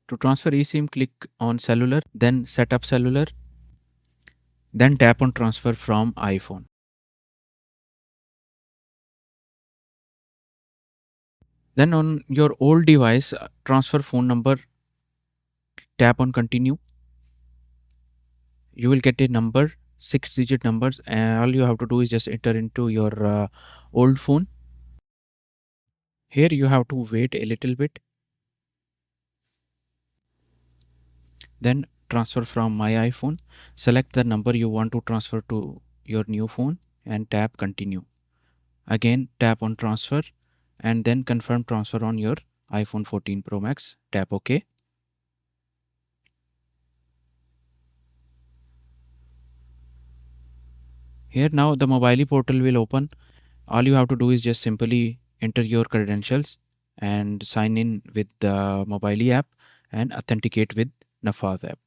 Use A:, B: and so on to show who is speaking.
A: To transfer eSIM, click on cellular, then set up cellular, then tap on transfer from iPhone. Then on your old device, transfer phone number, tap on continue. You will get a number, 6-digit numbers, and all you have to do is just enter into your old phone. Here you have to wait a little bit. Then transfer from my iPhone. Select the number you want to transfer to your new phone and tap continue. Again tap on transfer and then confirm transfer on your iPhone 14 Pro Max. Tap OK. Here now the Mobily portal will open. All you have to do is just simply enter your credentials and sign in with the Mobily app and authenticate with Nafaz app.